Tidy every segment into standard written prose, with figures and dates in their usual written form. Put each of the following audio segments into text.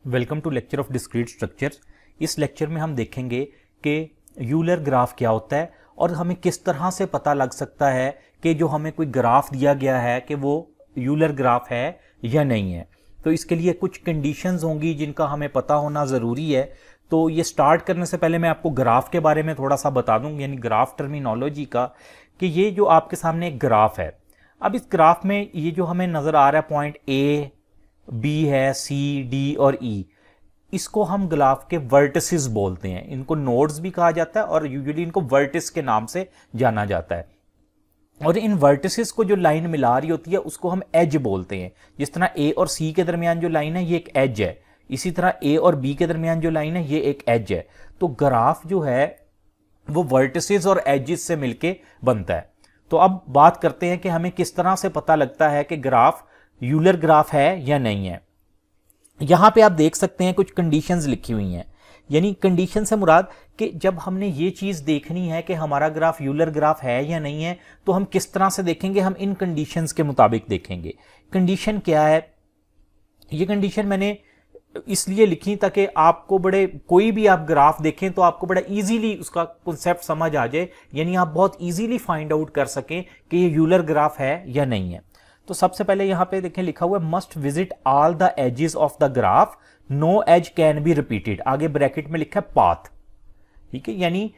Welcome to lecture of discrete structures. इस lecture में हम देखेंगे कि यूलर ग्राफ क्या होता है और हमें किस तरह से पता लग सकता है कि जो हमें कोई ग्राफ दिया गया है कि वो यूलर ग्राफ है या नहीं है। तो इसके लिए कुछ कंडीशंस होंगी जिनका हमें पता होना ज़रूरी है। तो ये स्टार्ट करने से पहले मैं आपको ग्राफ के बारे में थोड़ा सा बता दूं, यानी ग्राफ टर्मिनोलॉजी का, कि ये जो आपके सामने एक ग्राफ है। अब इस ग्राफ में ये जो हमें नज़र आ रहा है पॉइंट ए, बी है, सी, डी और ई, इसको हम ग्राफ के वर्टिसेस बोलते हैं। इनको नोड्स भी कहा जाता है और यूजुअली इनको वर्टिस के नाम से जाना जाता है। और इन वर्टिसेस को जो लाइन मिला रही होती है उसको हम एज बोलते हैं। जिस तरह ए और सी के दरमियान जो लाइन है ये एक एज है, इसी तरह ए और बी के दरमियान जो लाइन है ये एक एज है। तो ग्राफ जो है वो वर्टिसेस और एजेस से मिलके बनता है। तो अब बात करते हैं कि हमें किस तरह से पता लगता है कि ग्राफ यूलर ग्राफ है या नहीं है। यहां पे आप देख सकते हैं कुछ कंडीशंस लिखी हुई हैं, यानी कंडीशन से मुराद कि जब हमने ये चीज देखनी है कि हमारा ग्राफ यूलर ग्राफ है या नहीं है तो हम किस तरह से देखेंगे, हम इन कंडीशंस के मुताबिक देखेंगे। कंडीशन क्या है? ये कंडीशन मैंने इसलिए लिखी ताकि आपको बड़े, कोई भी आप ग्राफ देखें तो आपको बड़ा इजीली उसका कॉन्सेप्ट समझ आ जाए, यानी आप बहुत इजीली फाइंड आउट कर सकें कि ये यूलर ग्राफ है या नहीं है। तो सबसे पहले यहां पे देखें लिखा हुआ है must visit all the edges of the graph, no edge can be repeated. आगे ब्रैकेट में लिखा है पाथ, ठीक है। यानी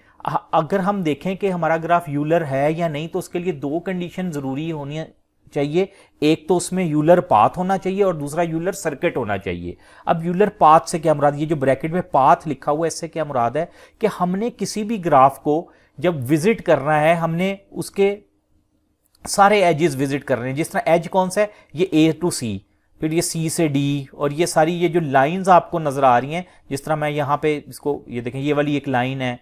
अगर हम देखें कि हमारा ग्राफ यूलर है या नहीं तो उसके लिए दो कंडीशन जरूरी होनी चाहिए। एक तो उसमें यूलर पाथ होना चाहिए और दूसरा यूलर सर्किट होना चाहिए। अब यूलर पाथ से क्या मुराद, ये जो ब्रैकेट में पाथ लिखा हुआ है इससे क्या मुराद है कि हमने किसी भी ग्राफ को जब विजिट करना है हमने उसके सारे एजेस विजिट कर रहे हैं। जिस तरह एज कौन सा है, ये ए टू सी, फिर ये सी से डी, और ये सारी ये जो लाइंस आपको नजर आ रही हैं, जिस तरह मैं यहां पे इसको ये देखें, ये वाली एक लाइन है,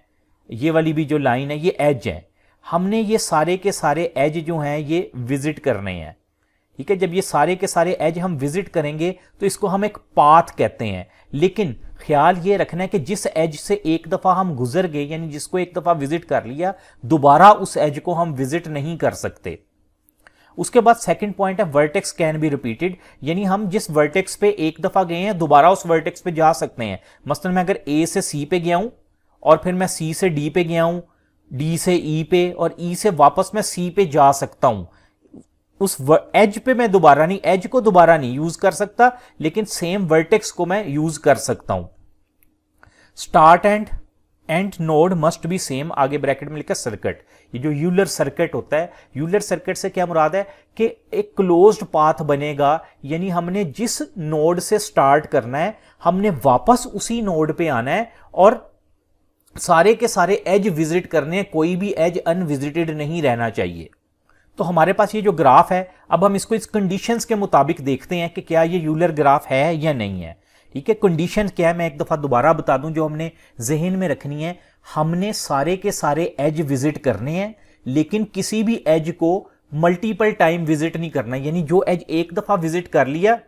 ये वाली भी जो लाइन है ये एज है। हमने ये सारे के सारे एज जो हैं ये विजिट करने हैं, ठीक है। जब ये सारे के सारे एज हम विजिट करेंगे तो इसको हम एक पाथ कहते हैं। लेकिन ख्याल ये रखना है कि जिस एज से एक दफा हम गुजर गए, यानी जिसको एक दफा विजिट कर लिया, दोबारा उस एज को हम विजिट नहीं कर सकते। उसके बाद सेकंड पॉइंट है वर्टेक्स कैन बी रिपीटेड, यानी हम जिस वर्टेक्स पे एक दफा गए हैं दोबारा उस वर्टेक्स पे जा सकते हैं। मसलन मैं अगर ए से सी पे गया हूं और फिर मैं सी से डी पे गया हूं, डी से ई पे, और ई से वापस मैं सी पे जा सकता हूं। उस एज पे मैं दोबारा नहीं, एज को दोबारा नहीं यूज कर सकता, लेकिन सेम वर्टेक्स को मैं यूज कर सकता हूं। Start and node must be same, आगे ब्रैकेट में लिखा सर्किट। ये जो यूलर सर्किट होता है, यूलर सर्किट से क्या मुराद है कि एक क्लोज्ड पाथ बनेगा, यानी हमने जिस नोड से स्टार्ट करना है हमने वापस उसी नोड पे आना है और सारे के सारे एज विजिट करने हैं, कोई भी एज अनविजिटेड नहीं रहना चाहिए। तो हमारे पास ये जो ग्राफ है, अब हम इसको इस कंडीशंस के मुताबिक देखते हैं कि क्या ये यूलर ग्राफ है या नहीं है, ठीक है। कंडीशन क्या है मैं एक दफा दोबारा बता दूं जो हमने जहन में रखनी है। हमने सारे के सारे एज विजिट करने हैं, लेकिन किसी भी एज को मल्टीपल टाइम विजिट नहीं करना, यानी जो एज एक दफा विजिट कर लिया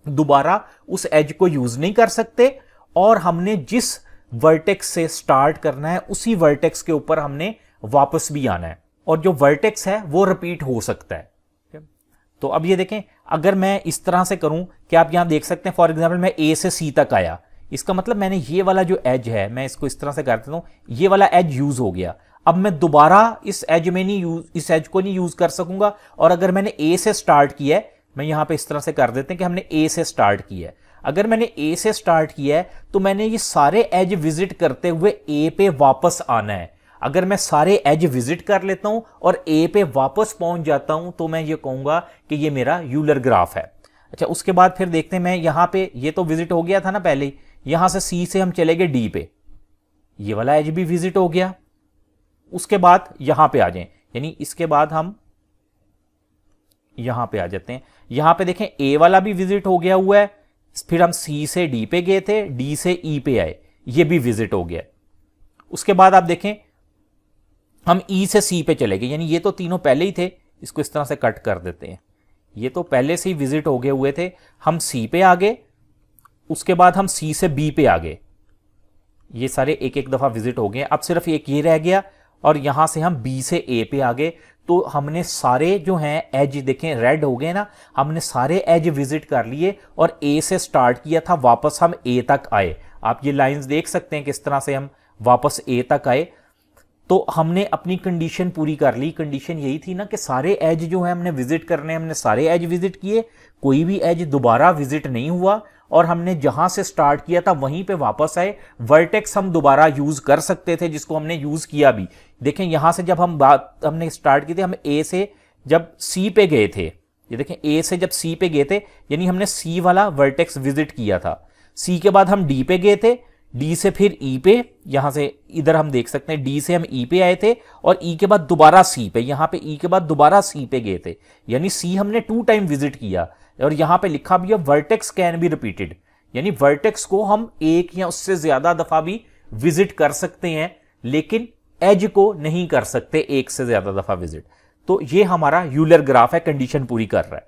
दोबारा उस एज को यूज नहीं कर सकते। और हमने जिस वर्टेक्स से स्टार्ट करना है उसी वर्टेक्स के ऊपर हमने वापस भी आना है, और जो वर्टेक्स है वो रिपीट हो सकता है। तो अब ये देखें, अगर मैं इस तरह से करूं कि आप यहां देख सकते हैं, फॉर एग्जांपल मैं ए से सी तक आया, इसका मतलब मैंने ये वाला जो एज है, मैं इसको इस तरह से कर देता हूं, ये वाला एज यूज हो गया। अब मैं दोबारा इस एज में नहीं यूज, इस एज को नहीं यूज कर सकूंगा। और अगर मैंने ए से स्टार्ट किया है, मैं यहां पे इस तरह से कर देते हैं कि हमने ए से स्टार्ट किया है। अगर मैंने ए से स्टार्ट किया है तो मैंने ये सारे एज विजिट करते हुए ए पे वापस आना है। अगर मैं सारे एज विजिट कर लेता हूं और ए पे वापस पहुंच जाता हूं तो मैं ये कहूंगा कि ये मेरा यूलर ग्राफ है। अच्छा, उसके बाद फिर देखते हैं, मैं यहां पे, ये तो विजिट हो गया था ना पहले, यहां से सी से हम चले गए डी पे, ये वाला एज भी विजिट हो गया। उसके बाद यहां पे आ जाएं, यानी इसके बाद हम यहां पे आ जाते हैं। यहां पे देखें ए वाला भी विजिट हो गया हुआ है, फिर हम सी से डी पे गए थे, डी से ई पे आए, ये भी विजिट हो गया। उसके बाद आप देखें हम ई से सी पे चले गए, यानी ये तो तीनों पहले ही थे, इसको इस तरह से कट कर देते हैं, ये तो पहले से ही विजिट हो गए हुए थे। हम सी पे आ गए, उसके बाद हम सी से बी पे आ गए, ये सारे एक एक दफा विजिट हो गए। अब सिर्फ एक ये रह गया और यहां से हम बी से ए पे आ गए। तो हमने सारे जो हैं एज देखें रेड हो गए ना, हमने सारे एज विजिट कर लिए और ए से स्टार्ट किया था, वापस हम ए तक आए। आप ये लाइंस देख सकते हैं किस तरह से हम वापस ए तक आए। तो हमने अपनी कंडीशन पूरी कर ली। कंडीशन यही थी ना कि सारे एज जो है हमने विजिट करने, हमने सारे एज विजिट किए, कोई भी एज दोबारा विजिट नहीं हुआ और हमने जहां से स्टार्ट किया था वहीं पे वापस आए। वर्टेक्स हम दोबारा यूज कर सकते थे जिसको हमने यूज किया भी। देखें यहां से जब हमने स्टार्ट की थी, हम ए से जब सी पे गए थे, ये देखें ए से जब सी पे गए थे यानी हमने सी वाला वर्टेक्स विजिट किया था। सी के बाद हम डी पे गए थे, डी से फिर ई पे, यहां से इधर हम देख सकते हैं डी से हम ई पे आए थे और ई के बाद दोबारा सी पे, यहां पे ई के बाद दोबारा सी पे गए थे, यानी सी हमने 2 टाइम विजिट किया। और यहां पे लिखा भी है वर्टेक्स कैन बी रिपीटेड, यानी वर्टेक्स को हम एक या उससे ज्यादा दफा भी विजिट कर सकते हैं, लेकिन एज को नहीं कर सकते एक से ज्यादा दफा विजिट। तो ये हमारा यूलर ग्राफ है, कंडीशन पूरी कर रहा है।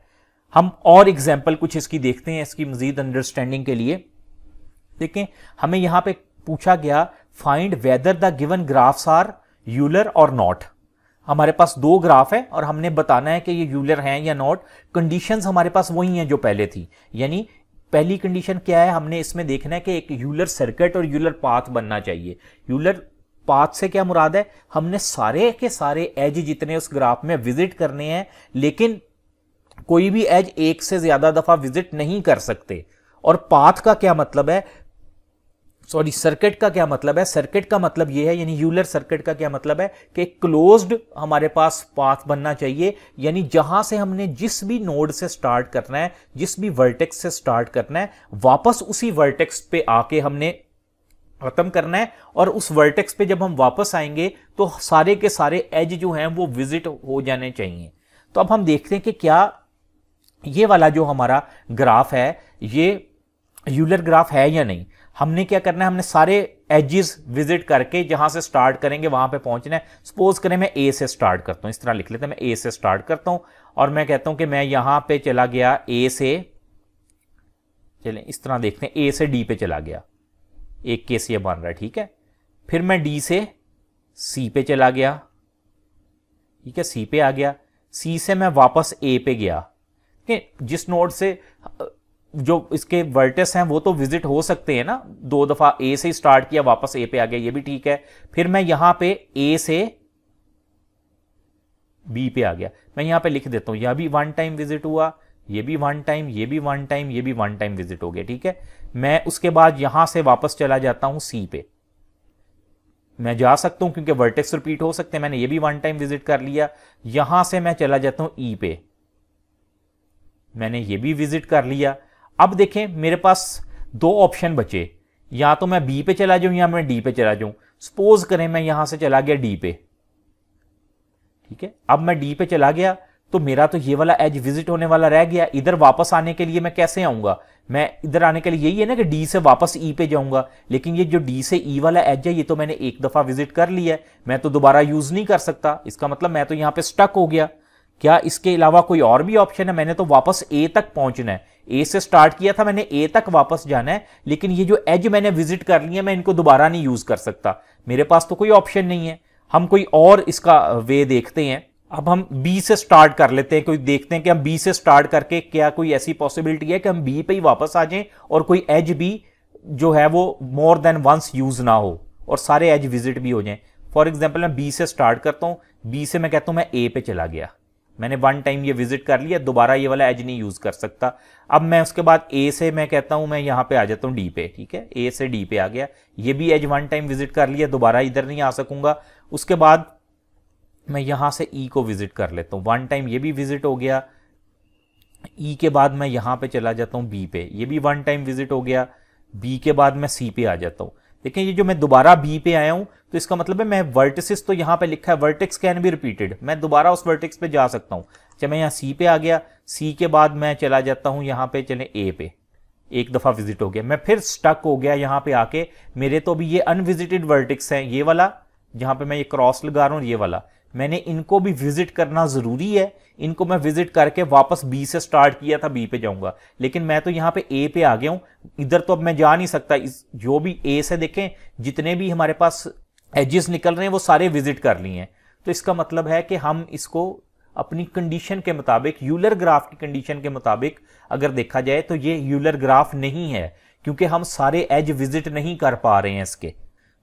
हम और एग्जाम्पल कुछ इसकी देखते हैं इसकी मजीद अंडरस्टैंडिंग के लिए। देखें हमें यहां पे पूछा गया find whether the given graphs are Euler और नॉट। हमारे पास 2 ग्राफ है और हमने बताना है कि ये यूलर हैं या नॉट। कंडीशंस हमारे पास वही हैं जो पहले थी, यानी पहली कंडीशन क्या है, हमने इसमें देखना है कि एक यूलर सर्किट और यूलर पाथ बनना चाहिए। यूलर पाथ से क्या मुराद है, हमने सारे के सारे एज जितने उस ग्राफ में विजिट करने हैं, लेकिन कोई भी एज एक से ज्यादा दफा विजिट नहीं कर सकते। और पाथ का क्या मतलब है, सॉरी सर्किट का क्या मतलब है, सर्किट का मतलब यह है, यानी यूलर सर्किट का क्या मतलब है कि क्लोज्ड हमारे पास पाथ बनना चाहिए, यानी जहां से हमने जिस भी नोड से स्टार्ट करना है, जिस भी वर्टेक्स से स्टार्ट करना है, वापस उसी वर्टेक्स पे आके हमने खत्म करना है। और उस वर्टेक्स पे जब हम वापस आएंगे तो सारे के सारे एज जो हैं वो विजिट हो जाने चाहिए। तो अब हम देखते हैं कि क्या ये वाला जो हमारा ग्राफ है ये यूलर ग्राफ है या नहीं। हमने क्या करना है, हमने सारे एजेस विजिट करके जहां से स्टार्ट करेंगे वहां पे पहुंचना है। सपोज करें मैं ए से स्टार्ट करता हूं, इस तरह लिख लेते हैं, मैं ए से स्टार्ट करता हूं और मैं कहता हूं कि मैं यहां पे चला गया ए से, चलें इस तरह देखते हैं, ए से डी पे चला गया, एक केस ये बन रहा है, ठीक है। फिर मैं डी से सी पे चला गया, ठीक है, सी पे आ गया, सी से मैं वापस ए पे गया। जिस नोड से जो इसके वर्टेक्स हैं वो तो विजिट हो सकते हैं ना, 2 दफा ए से स्टार्ट किया वापस ए पे आ गया, ये भी ठीक है। फिर मैं यहां पे ए से बी पे आ गया, मैं यहां पे लिख देता हूं, यह भी 1 टाइम विजिट हुआ, ये भी 1 टाइम, ये भी 1 टाइम, ये भी 1 टाइम विजिट हो गया, ठीक है। मैं उसके बाद यहां से वापस चला जाता हूं सी पे, मैं जा सकता हूं क्योंकि वर्टेक्स रिपीट हो सकते हैं, मैंने ये भी 1 टाइम विजिट कर लिया। यहां से मैं चला जाता हूं ई पे, मैंने ये भी विजिट कर लिया। अब देखें मेरे पास 2 ऑप्शन बचे, या तो मैं बी पे चला जाऊं या मैं डी पे चला जाऊं। सपोज करें मैं यहां से चला गया डी पे, ठीक है। अब मैं डी पे चला गया तो मेरा तो ये वाला एज विजिट होने वाला रह गया। इधर वापस आने के लिए मैं कैसे आऊंगा, मैं इधर आने के लिए यही है ना कि डी से वापस ई पे जाऊंगा, लेकिन ये जो डी से ई वाला एज है ये तो मैंने एक दफा विजिट कर लिया है, मैं तो दोबारा यूज नहीं कर सकता। इसका मतलब मैं तो यहां पे स्टक हो गया। क्या इसके अलावा कोई और भी ऑप्शन है? मैंने तो वापस ए तक पहुंचना है, ए से स्टार्ट किया था मैंने, ए तक वापस जाना है, लेकिन ये जो एज मैंने विजिट कर लिया मैं इनको दोबारा नहीं यूज कर सकता। मेरे पास तो कोई ऑप्शन नहीं है। हम कोई और इसका वे देखते हैं। अब हम बी से स्टार्ट कर लेते हैं, कोई देखते हैं कि हम बी से स्टार्ट करके क्या कोई ऐसी पॉसिबिलिटी है कि हम बी पे ही वापस आ जाएं और कोई एज भी जो है वो मोर देन वंस यूज ना हो और सारे एज विजिट भी हो जाएं। फॉर एग्जाम्पल मैं बी से स्टार्ट करता हूं, बी से मैं कहता हूं मैं ए पे चला गया, मैंने 1 टाइम ये विजिट कर लिया, दोबारा ये वाला एज नहीं यूज कर सकता। अब मैं उसके बाद ए से मैं कहता हूं मैं यहां पे आ जाता हूं डी पे, ठीक है, ए से डी पे आ गया, ये भी एज 1 टाइम विजिट कर लिया, दोबारा इधर नहीं आ सकूंगा। उसके बाद मैं यहां से ई को विजिट कर लेता हूं, 1 टाइम ये भी विजिट हो गया। ई के बाद मैं यहां पे चला जाता हूं बी पे, ये भी 1 टाइम विजिट हो गया। बी के बाद मैं सी पे आ जाता हूं। देखिए ये जो मैं दोबारा बी पे आया हूं तो इसका मतलब है मैं वर्टिसेस, तो यहां पे लिखा है वर्टेक्स कैन बी रिपीटेड, मैं दोबारा उस वर्टेक्स पे जा सकता हूं। जब मैं यहां सी पे आ गया, सी के बाद मैं चला जाता हूं यहां पे, चले ए पे, एक दफा विजिट हो गया, मैं फिर स्टक हो गया यहां पे आके। मेरे तो भी ये अनविजिटेड वर्टेक्स हैं, ये वाला जहां पे मैं ये क्रॉस लगा रहा हूं, ये वाला मैंने इनको भी विजिट करना जरूरी है। इनको मैं विजिट करके वापस बी से स्टार्ट किया था, बी पे जाऊंगा, लेकिन मैं तो यहां पे ए पे आ गया हूं, इधर तो अब मैं जा नहीं सकता। जो भी ए से देखें जितने भी हमारे पास एजेस निकल रहे हैं वो सारे विजिट कर लिए हैं। तो इसका मतलब है कि हम इसको अपनी कंडीशन के मुताबिक, यूलर ग्राफ की कंडीशन के मुताबिक अगर देखा जाए तो ये यूलर ग्राफ नहीं है, क्योंकि हम सारे एज विजिट नहीं कर पा रहे हैं इसके।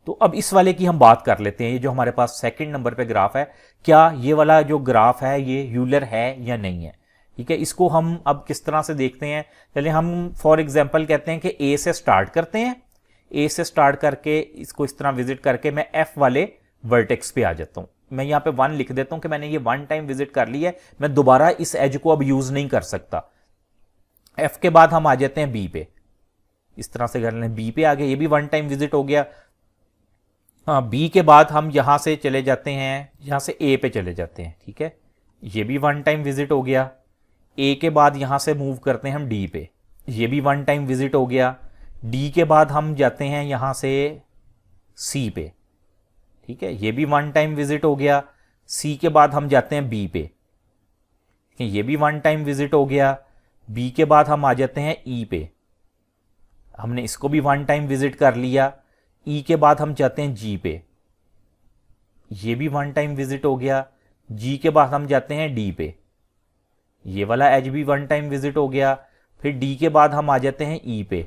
तो अब इस वाले की हम बात कर लेते हैं। ये जो हमारे पास सेकंड नंबर पे ग्राफ है, क्या ये वाला जो ग्राफ है ये यूलर है या नहीं है। ठीक है, इसको हम अब किस तरह से देखते हैं। चलिए हम फॉर एग्जांपल कहते हैं कि ए से स्टार्ट करते हैं। ए से स्टार्ट करके इसको इस तरह विजिट करके मैं एफ वाले वर्टेक्स पे आ जाता हूं। मैं यहाँ पे 1 लिख देता हूं कि मैंने ये 1 टाइम विजिट कर लिया है, मैं दोबारा इस एज को अब यूज नहीं कर सकता। एफ के बाद हम आ जाते हैं बी पे, इस तरह से कर लें, बी पे आ गए, ये भी 1 टाइम विजिट हो गया। हाँ, बी के बाद हम यहां से चले जाते हैं, यहां से ए पे चले जाते हैं। ठीक है, ये भी 1 टाइम विजिट हो गया। ए के बाद यहां से मूव करते हैं हम डी पे, ये भी 1 टाइम विजिट हो गया। डी के बाद हम जाते हैं यहां से सी पे। ठीक है, ये भी 1 टाइम विजिट हो गया। सी के बाद हम जाते हैं बी पे, ये भी 1 टाइम विजिट हो गया। बी के बाद हम आ जाते हैं ई पे, हमने इसको भी 1 टाइम विजिट कर लिया। ई के बाद हम जाते हैं जी पे, ये भी 1 टाइम विजिट हो गया। जी के बाद हम जाते हैं डी पे, ये वाला एज भी 1 टाइम विजिट हो गया। फिर डी के बाद हम आ जाते हैं ई पे,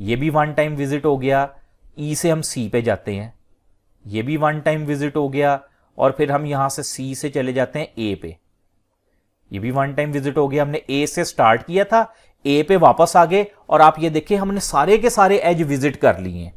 ये भी 1 टाइम विजिट हो गया। ई से हम सी पे जाते हैं, ये भी 1 टाइम विजिट हो गया। और फिर हम यहां से सी से चले जाते हैं ए पे, ये भी 1 टाइम विजिट हो गया। हमने ए से स्टार्ट किया था, ए पे वापस आ गए, और आप ये देखिए हमने सारे के सारे एज विजिट कर लिए हैं।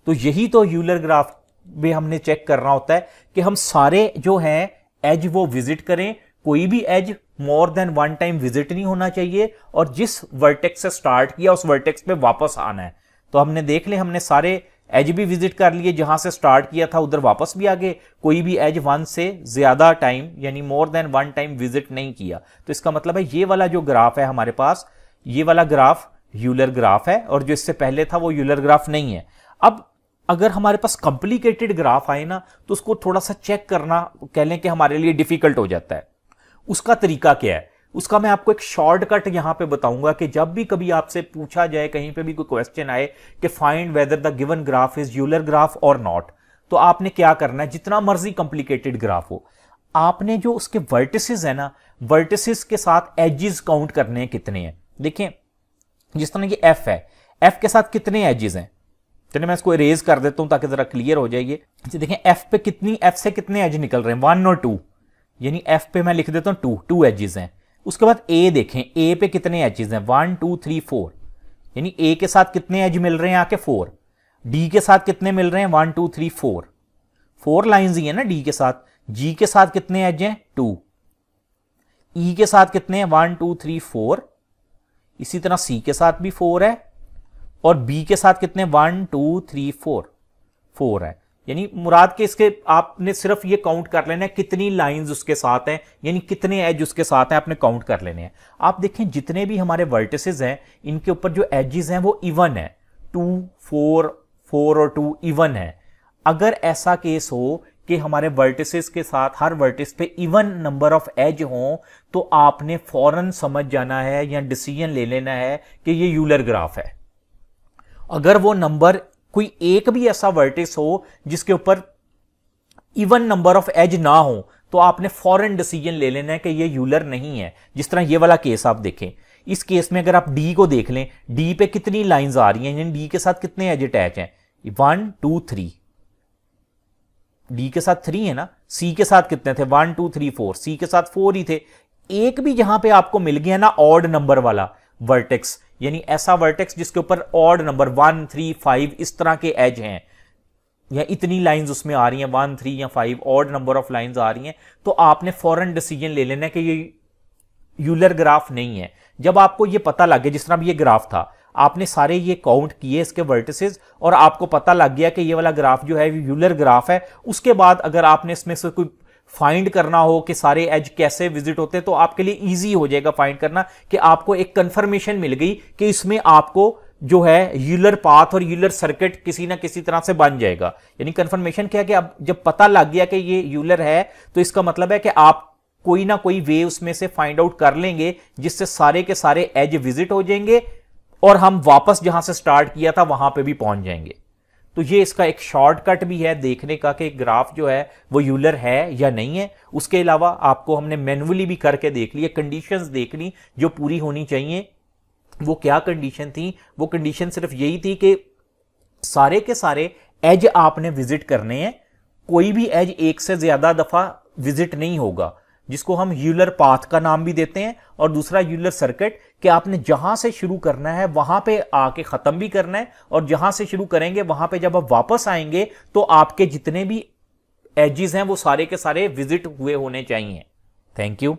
तो यही तो यूलर ग्राफ में हमने चेक करना होता है कि हम सारे जो हैं एज वो विजिट करें, कोई भी edge more than 1 time visit नहीं होना चाहिए, और जिस वर्टेक्स से स्टार्ट किया उस वर्टेक्स पे वापस आना है। तो हमने देख ले, हमने सारे एज भी विजिट कर लिए, जहां से स्टार्ट किया था उधर वापस भी आ गए, कोई भी एज 1 से ज्यादा टाइम यानी मोर देन 1 टाइम विजिट नहीं किया। तो इसका मतलब है ये वाला जो ग्राफ है हमारे पास, ये वाला ग्राफ यूलर ग्राफ है, और जो इससे पहले था वो यूलर ग्राफ नहीं है। अब अगर हमारे पास कॉम्प्लिकेटेड ग्राफ आए ना, तो उसको थोड़ा सा चेक करना कह लें कि हमारे लिए डिफिकल्ट हो जाता है। उसका तरीका क्या है, उसका मैं आपको एक शॉर्टकट यहां पे बताऊंगा कि जब भी कभी आपसे पूछा जाए, कहीं पे भी कोई क्वेश्चन आए कि find whether the given graph is Euler graph और नॉट, तो आपने क्या करना है, जितना मर्जी कॉम्प्लिकेटेड ग्राफ हो, आपने जो उसके वर्टिसेस है ना, वर्टिसेस के साथ एजेस काउंट करने हैं कितने हैं। देखें, जिस तरह ये एफ है, एफ के साथ कितने एजेस हैं। चलिए मैं इसको इरेज कर देता हूं ताकि जरा क्लियर हो जाइए। देखें एफ पे कितनी, एफ से कितने एज निकल रहे हैं, 1 और 2, यानी एफ पे मैं लिख देता हूं 2 एजेस हैं। उसके बाद ए देखें, ए पे कितने एजेस हैं, 1 2 3 4, यानी ए के साथ कितने एज मिल रहे हैं आके 4। डी के साथ कितने मिल रहे हैं, 1 2 3 4 लाइंस ही है ना डी के साथ। जी के साथ कितने एज हैं, 2। ई के साथ कितने हैं, 1 2 3 4। इसी तरह सी के साथ भी 4 है, और बी के साथ कितने, 1 2 3 4 है। यानी मुराद के इसके आपने सिर्फ ये काउंट कर लेना है कितनी लाइंस उसके साथ हैं, यानी कितने एज उसके साथ हैं, आपने काउंट कर लेने हैं। आप देखें जितने भी हमारे वर्टिसेस हैं, इनके ऊपर जो एजेस हैं वो इवन है, 2 4 4 और 2 इवन है। अगर ऐसा केस हो कि हमारे वर्टिसेस के साथ हर वर्टिस पे इवन नंबर ऑफ एज हो, तो आपने फौरन समझ जाना है या डिसीजन ले लेना है कि ये यूलर ग्राफ है। अगर वो नंबर कोई एक भी ऐसा वर्टिस हो जिसके ऊपर इवन नंबर ऑफ एज ना हो, तो आपने फॉरन डिसीजन ले लेना है कि ये यूलर नहीं है। जिस तरह ये वाला केस आप देखें, इस केस में अगर आप डी को देख लें, डी पे कितनी लाइंस आ रही हैं, यानी डी के साथ कितने एज अटैच हैं, 1 2 3, डी के साथ 3 है ना। सी के साथ कितने थे, 1 2 3 4, सी के साथ 4 ही थे। एक भी जहां पे आपको मिल गया ना ऑड नंबर वाला वर्टेक्स, यानी ऐसा वर्टेक्स जिसके ऊपर ऑड नंबर 1 3 5 इस तरह के एज हैं, या इतनी लाइंस उसमें आ रही हैं 1 3 या 5 ऑड नंबर ऑफ लाइंस आ रही हैं, तो आपने फौरन डिसीजन ले लेना है कि ये यूलर ग्राफ नहीं है। जब आपको ये पता लग गया, जिस तरह भी ये ग्राफ था, आपने सारे ये काउंट किए इसके वर्टिसेस, और आपको पता लग गया कि ये वाला ग्राफ जो है यूलर ग्राफ है, उसके बाद अगर आपने इसमें से कोई फाइंड करना हो कि सारे एज कैसे विजिट होते हैं, तो आपके लिए इजी हो जाएगा फाइंड करना, कि आपको एक कंफर्मेशन मिल गई कि इसमें आपको जो है यूलर पाथ और यूलर सर्किट किसी ना किसी तरह से बन जाएगा। यानी कंफर्मेशन क्या है कि अब जब पता लग गया कि ये यूलर है, तो इसका मतलब है कि आप कोई ना कोई वे उसमें से फाइंड आउट कर लेंगे जिससे सारे के सारे एज विजिट हो जाएंगे, और हम वापस जहां से स्टार्ट किया था वहां पे भी पहुंच जाएंगे। तो ये इसका एक शॉर्टकट भी है देखने का कि ग्राफ जो है वो यूलर है या नहीं है। उसके अलावा आपको हमने मैन्युअली भी करके देख लिया, कंडीशंस देख ली जो पूरी होनी चाहिए। वो क्या कंडीशन थी? वो कंडीशन सिर्फ यही थी कि सारे के सारे एज आपने विजिट करने हैं, कोई भी एज एक से ज्यादा दफा विजिट नहीं होगा, जिसको हम यूलर पाथ का नाम भी देते हैं, और दूसरा यूलर सर्किट, कि आपने जहां से शुरू करना है वहां पे आके खत्म भी करना है, और जहां से शुरू करेंगे वहां पे जब आप वापस आएंगे तो आपके जितने भी एजेस हैं वो सारे के सारे विजिट हुए होने चाहिए। Thank you.